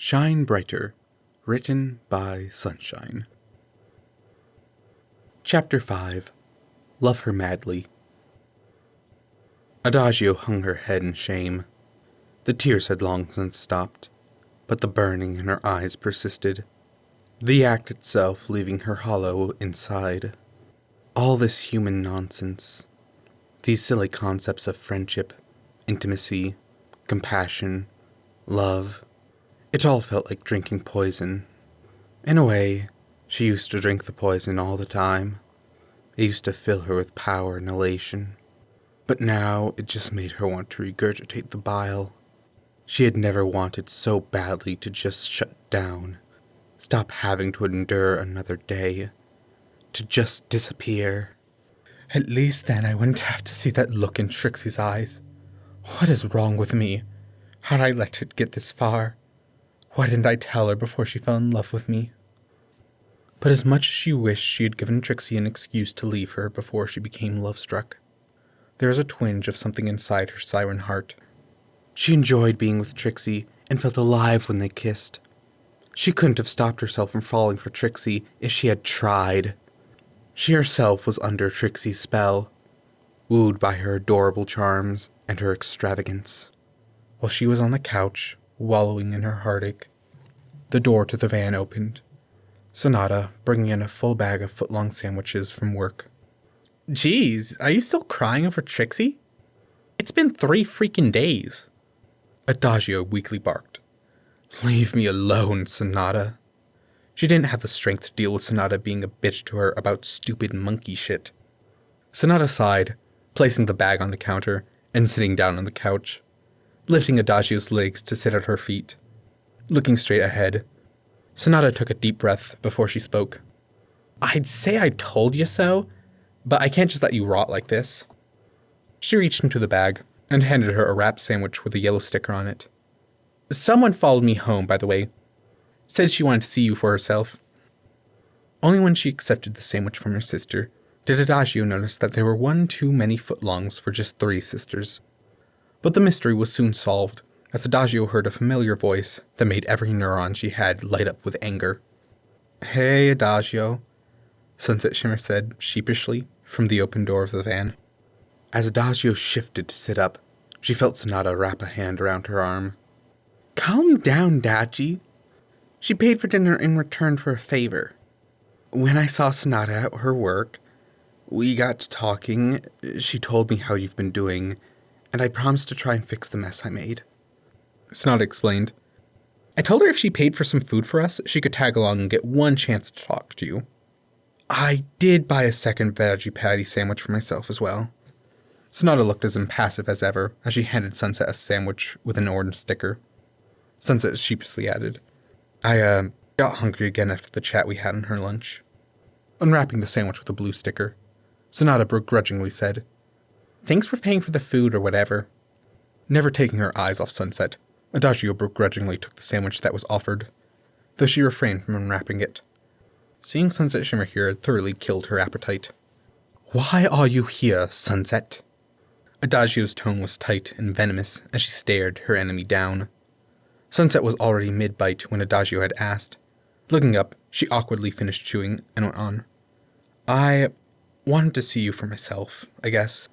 Shine Brighter, written by Sunshine. Chapter 5. Love Her Madly. Adagio hung her head in shame. The tears had long since stopped, but the burning in her eyes persisted, the act itself leaving her hollow inside. All this human nonsense, these silly concepts of friendship, intimacy, compassion, love, it all felt like drinking poison. In a way, she used to drink the poison all the time. It used to fill her with power and elation. But now it just made her want to regurgitate the bile. She had never wanted so badly to just shut down, stop having to endure another day, to just disappear. At least then I wouldn't have to see that look in Trixie's eyes. What is wrong with me? How'd I let it get this far? Why didn't I tell her before she fell in love with me? But as much as she wished she had given Trixie an excuse to leave her before she became love-struck, there was a twinge of something inside her siren heart. She enjoyed being with Trixie and felt alive when they kissed. She couldn't have stopped herself from falling for Trixie if she had tried. She herself was under Trixie's spell, wooed by her adorable charms and her extravagance. While she was on the couch, wallowing in her heartache, the door to the van opened. Sonata, bringing in a full bag of foot-long sandwiches from work. Geez, are you still crying over Trixie? It's been 3 freaking days. Adagio weakly barked. Leave me alone, Sonata. She didn't have the strength to deal with Sonata being a bitch to her about stupid monkey shit. Sonata sighed, placing the bag on the counter and sitting down on the couch, lifting Adagio's legs to sit at her feet. Looking straight ahead, Sonata took a deep breath before she spoke. I'd say I told you so, but I can't just let you rot like this. She reached into the bag and handed her a wrapped sandwich with a yellow sticker on it. Someone followed me home, by the way. Says she wanted to see you for herself. Only when she accepted the sandwich from her sister did Adagio notice that there were 1 too many footlongs for just 3 sisters. But the mystery was soon solved, as Adagio heard a familiar voice that made every neuron she had light up with anger. Hey, Adagio, Sunset Shimmer said sheepishly from the open door of the van. As Adagio shifted to sit up, she felt Sonata wrap a hand around her arm. Calm down, Dachi. She paid for dinner in return for a favor. When I saw Sonata at her work, we got to talking. She told me how you've been doing, and I promised to try and fix the mess I made. Sonata explained. I told her if she paid for some food for us, she could tag along and get 1 chance to talk to you. I did buy a second veggie patty sandwich for myself as well. Sonata looked as impassive as ever as she handed Sunset a sandwich with an orange sticker. Sunset sheepishly added, I got hungry again after the chat we had on her lunch. Unwrapping the sandwich with a blue sticker, Sonata begrudgingly said, Thanks for paying for the food or whatever. Never taking her eyes off Sunset, Adagio begrudgingly took the sandwich that was offered, though she refrained from unwrapping it. Seeing Sunset Shimmer here had thoroughly killed her appetite. Why are you here, Sunset? Adagio's tone was tight and venomous as she stared her enemy down. Sunset was already mid-bite when Adagio had asked. Looking up, she awkwardly finished chewing and went on. I wanted to see you for myself, I guess.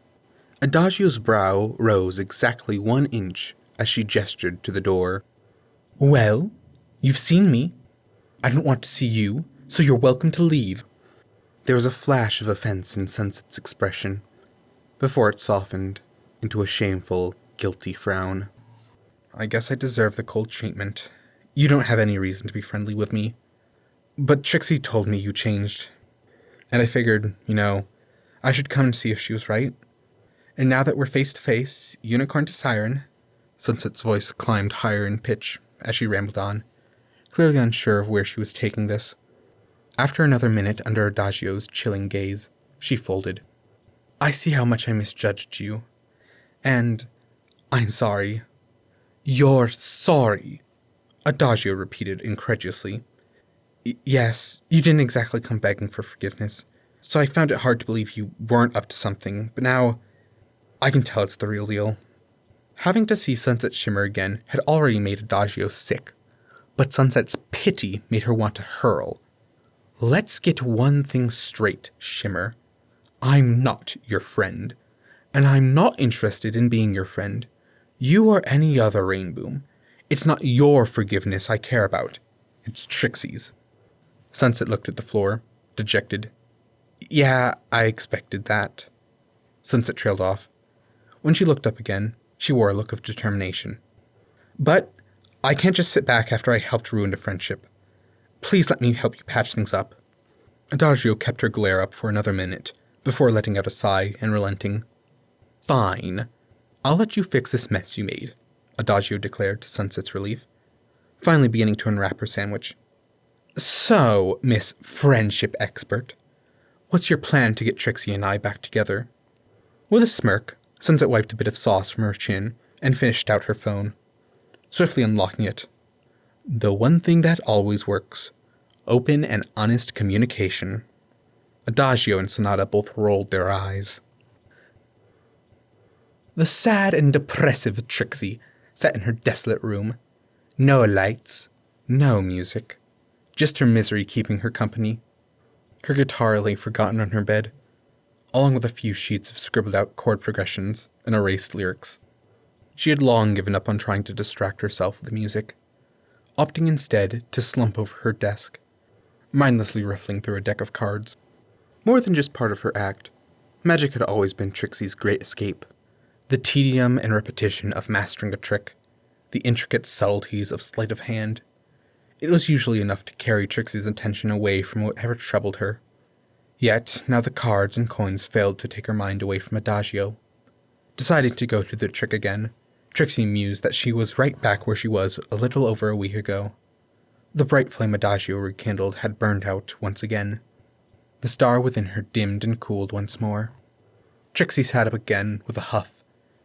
Adagio's brow rose exactly 1 inch as she gestured to the door. Well, you've seen me. I don't want to see you, so you're welcome to leave. There was a flash of offense in Sunset's expression, before it softened into a shameful, guilty frown. I guess I deserve the cold treatment. You don't have any reason to be friendly with me. But Trixie told me you changed. And I figured, I should come and see if she was right. And now that we're face to face, unicorn to siren, Sunset's voice climbed higher in pitch as she rambled on, clearly unsure of where she was taking this. After another minute under Adagio's chilling gaze, she folded. I see how much I misjudged you. And I'm sorry. You're sorry, Adagio repeated incredulously. Yes, you didn't exactly come begging for forgiveness, so I found it hard to believe you weren't up to something, but now I can tell it's the real deal. Having to see Sunset Shimmer again had already made Adagio sick, But Sunset's pity made her want to hurl. Let's get one thing straight, Shimmer. I'm not your friend, and I'm not interested in being your friend. You or any other Rainboom. It's not your forgiveness I care about. It's Trixie's. Sunset looked at the floor, dejected. Yeah, I expected that. Sunset trailed off. When she looked up again, she wore a look of determination. But I can't just sit back after I helped ruin a friendship. Please let me help you patch things up. Adagio kept her glare up for another minute, before letting out a sigh and relenting. Fine. I'll let you fix this mess you made, Adagio declared to Sunset's relief, finally beginning to unwrap her sandwich. So, Miss Friendship Expert, what's your plan to get Trixie and I back together? With a smirk, Sunset wiped a bit of sauce from her chin and finished out her phone, swiftly unlocking it. The one thing that always works. Open and honest communication. Adagio and Sonata both rolled their eyes. The sad and depressive Trixie sat in her desolate room. No lights, no music, just her misery keeping her company. Her guitar lay forgotten on her bed, along with a few sheets of scribbled out chord progressions and erased lyrics. She had long given up on trying to distract herself with music, opting instead to slump over her desk, mindlessly riffling through a deck of cards. More than just part of her act, magic had always been Trixie's great escape. The tedium and repetition of mastering a trick, the intricate subtleties of sleight of hand. It was usually enough to carry Trixie's attention away from whatever troubled her. Yet, now the cards and coins failed to take her mind away from Adagio. Deciding to go through the trick again, Trixie mused that she was right back where she was a little over a week ago. The bright flame Adagio rekindled had burned out once again. The star within her dimmed and cooled once more. Trixie sat up again with a huff,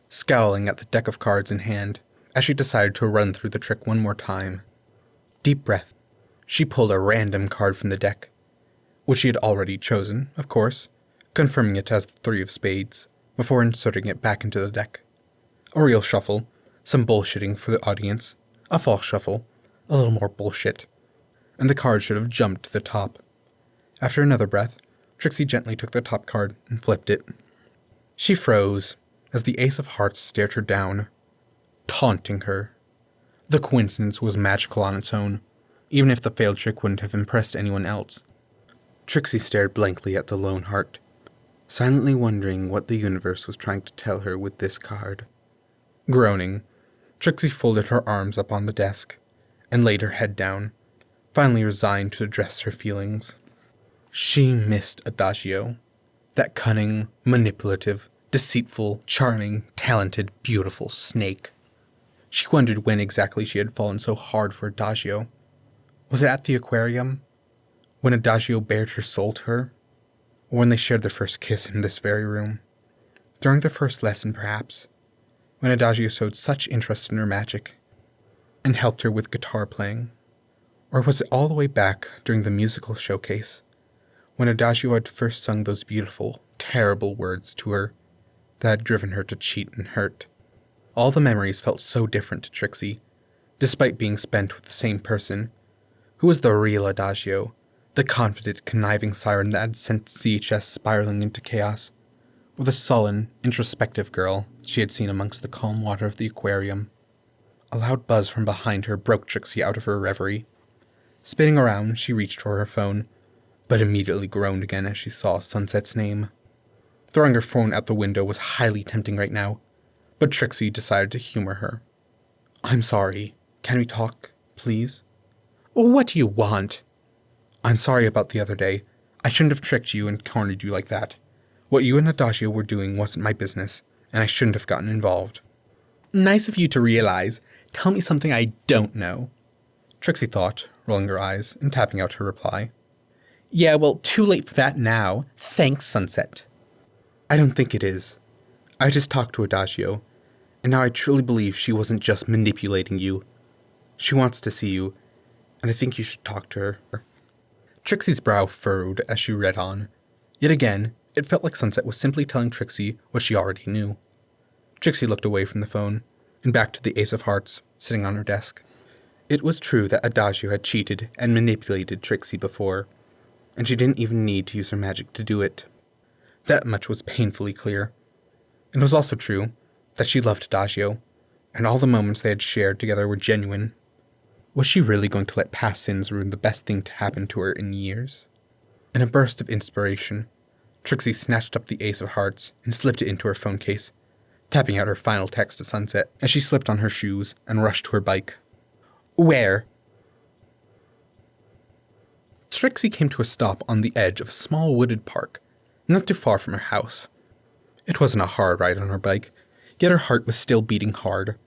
scowling at the deck of cards in hand, as she decided to run through the trick one more time. Deep breath. She pulled a random card from the deck, which she had already chosen, of course, confirming it as the 3 of spades, before inserting it back into the deck. A real shuffle, some bullshitting for the audience, a false shuffle, a little more bullshit, and the card should have jumped to the top. After another breath, Trixie gently took the top card and flipped it. She froze as the Ace of Hearts stared her down, taunting her. The coincidence was magical on its own, even if the failed trick wouldn't have impressed anyone else. Trixie stared blankly at the lone heart, silently wondering what the universe was trying to tell her with this card. Groaning, Trixie folded her arms up on the desk and laid her head down, finally resigned to address her feelings. She missed Adagio, that cunning, manipulative, deceitful, charming, talented, beautiful snake. She wondered when exactly she had fallen so hard for Adagio. Was it at the aquarium? When Adagio bared her soul to her? Or when they shared their first kiss in this very room? During their first lesson, perhaps? When Adagio showed such interest in her magic and helped her with guitar playing? Or was it all the way back during the musical showcase, when Adagio had first sung those beautiful, terrible words to her that had driven her to cheat and hurt? All the memories felt so different to Trixie, despite being spent with the same person. Who was the real Adagio, the confident, conniving siren that had sent CHS spiraling into chaos, or the sullen, introspective girl she had seen amongst the calm water of the aquarium? A loud buzz from behind her broke Trixie out of her reverie. Spinning around, she reached for her phone, but immediately groaned again as she saw Sunset's name. Throwing her phone out the window was highly tempting right now, but Trixie decided to humor her. I'm sorry. Can we talk, please? What do you want? I'm sorry about the other day. I shouldn't have tricked you and cornered you like that. What you and Adagio were doing wasn't my business, and I shouldn't have gotten involved. Nice of you to realize. Tell me something I don't know, Trixie thought, rolling her eyes and tapping out her reply. Yeah, well, too late for that now. Thanks, Sunset. I don't think it is. I just talked to Adagio, and now I truly believe she wasn't just manipulating you. She wants to see you, and I think you should talk to her. Trixie's brow furrowed as she read on. Yet again, it felt like Sunset was simply telling Trixie what she already knew. Trixie looked away from the phone, and back to the Ace of Hearts, sitting on her desk. It was true that Adagio had cheated and manipulated Trixie before, and she didn't even need to use her magic to do it. That much was painfully clear. It was also true that she loved Adagio, and all the moments they had shared together were genuine. Was she really going to let past sins ruin the best thing to happen to her in years? In a burst of inspiration, Trixie snatched up the Ace of Hearts and slipped it into her phone case, tapping out her final text to Sunset as she slipped on her shoes and rushed to her bike. Where? Trixie came to a stop on the edge of a small wooded park, not too far from her house. It wasn't a hard ride on her bike, yet her heart was still beating hard.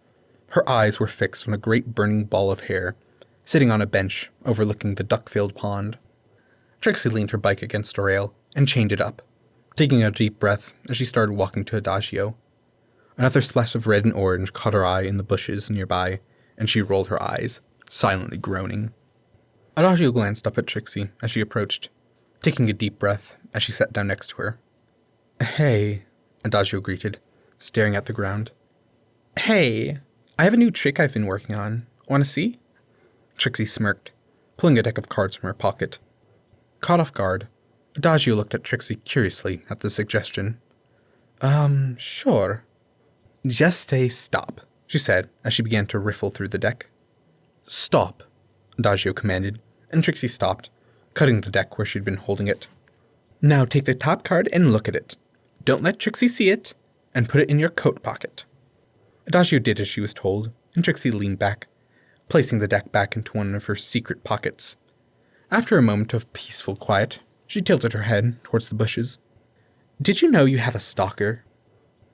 Her eyes were fixed on a great burning ball of hair, sitting on a bench overlooking the duck-filled pond. Trixie leaned her bike against a rail and chained it up, taking a deep breath as she started walking to Adagio. Another splash of red and orange caught her eye in the bushes nearby, and she rolled her eyes, silently groaning. Adagio glanced up at Trixie as she approached, taking a deep breath as she sat down next to her. Hey, Adagio greeted, staring at the ground. Hey, I have a new trick I've been working on. Want to see? Trixie smirked, pulling a deck of cards from her pocket. Caught off guard, Adagio looked at Trixie curiously at the suggestion. Sure. Just say stop, she said as she began to riffle through the deck. Stop, Adagio commanded, and Trixie stopped, cutting the deck where she'd been holding it. Now take the top card and look at it. Don't let Trixie see it, and put it in your coat pocket. Adagio did as she was told, and Trixie leaned back, placing the deck back into one of her secret pockets. After a moment of peaceful quiet, she tilted her head towards the bushes. Did you know you have a stalker?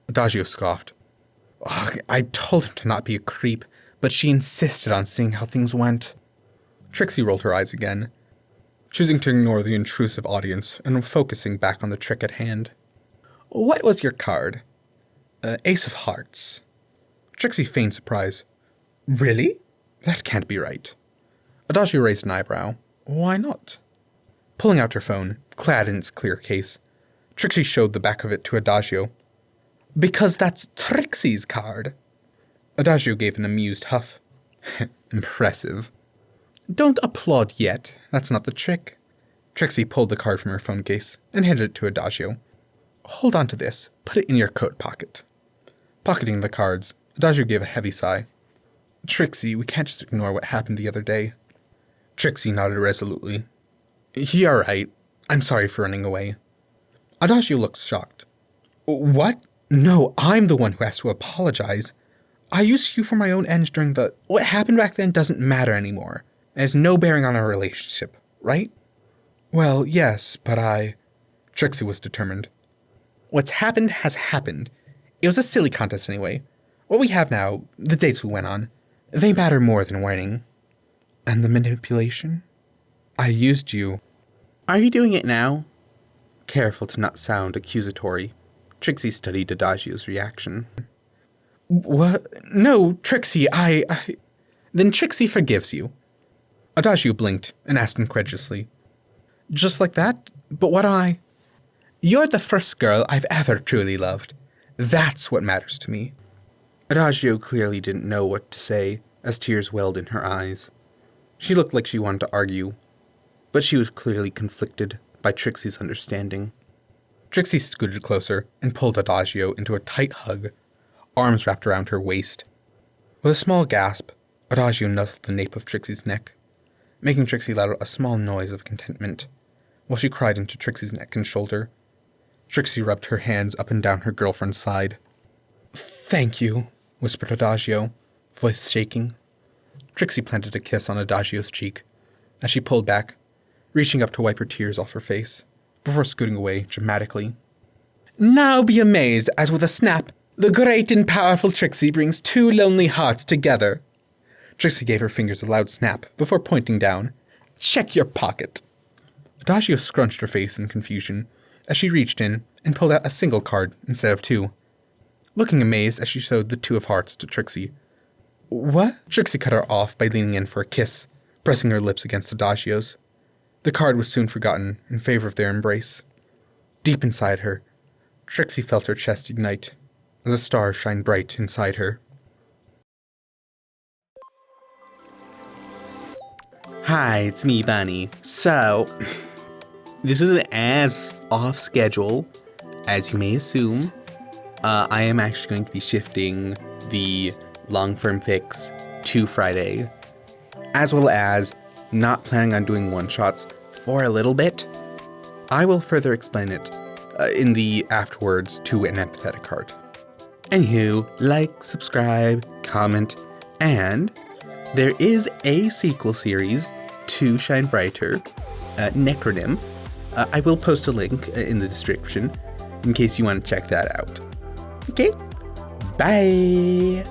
Adagio scoffed. I told her to not be a creep, but she insisted on seeing how things went. Trixie rolled her eyes again, choosing to ignore the intrusive audience and focusing back on the trick at hand. What was your card? Ace of Hearts. Trixie feigned surprise. Really? That can't be right. Adagio raised an eyebrow. Why not? Pulling out her phone, clad in its clear case, Trixie showed the back of it to Adagio. Because that's Trixie's card. Adagio gave an amused huff. Impressive. Don't applaud yet. That's not the trick. Trixie pulled the card from her phone case and handed it to Adagio. Hold on to this. Put it in your coat pocket. Pocketing the cards, Adagio gave a heavy sigh. Trixie, we can't just ignore what happened the other day. Trixie nodded resolutely. You're right. I'm sorry for running away. Adagio looked shocked. What? No, I'm the one who has to apologize. I used you for my own ends during the... What happened back then doesn't matter anymore. It has no bearing on our relationship, right? Well, yes, but Trixie was determined. What's happened has happened. It was a silly contest anyway. What we have now, the dates we went on, they matter more than winning. And the manipulation? I used you. Are you doing it now? Careful to not sound accusatory, Trixie studied Adagio's reaction. What? No, Trixie, Then Trixie forgives you. Adagio blinked and asked incredulously. Just like that? But what You're the first girl I've ever truly loved. That's what matters to me. Adagio clearly didn't know what to say as tears welled in her eyes. She looked like she wanted to argue, but she was clearly conflicted by Trixie's understanding. Trixie scooted closer and pulled Adagio into a tight hug, arms wrapped around her waist. With a small gasp, Adagio nuzzled the nape of Trixie's neck, making Trixie let out a small noise of contentment, while she cried into Trixie's neck and shoulder. Trixie rubbed her hands up and down her girlfriend's side. Thank you, whispered Adagio, voice shaking. Trixie planted a kiss on Adagio's cheek as she pulled back, reaching up to wipe her tears off her face, before scooting away dramatically. Now be amazed as with a snap, the great and powerful Trixie brings two lonely hearts together. Trixie gave her fingers a loud snap before pointing down. Check your pocket. Adagio scrunched her face in confusion as she reached in and pulled out a single card instead of two, looking amazed as she showed the two of hearts to Trixie. What? Trixie cut her off by leaning in for a kiss, pressing her lips against Adagio's. The card was soon forgotten in favor of their embrace. Deep inside her, Trixie felt her chest ignite as a star shined bright inside her. Hi, it's me, Bunny. So, this isn't as off schedule as you may assume. I am actually going to be shifting the long form fix to Friday, as well as not planning on doing one-shots for a little bit. I will further explain it in the afterwards to an empathetic heart. Anywho, like, subscribe, comment, and there is a sequel series to Shine Brighter, Necronym. I will post a link in the description in case you want to check that out. Okay, bye!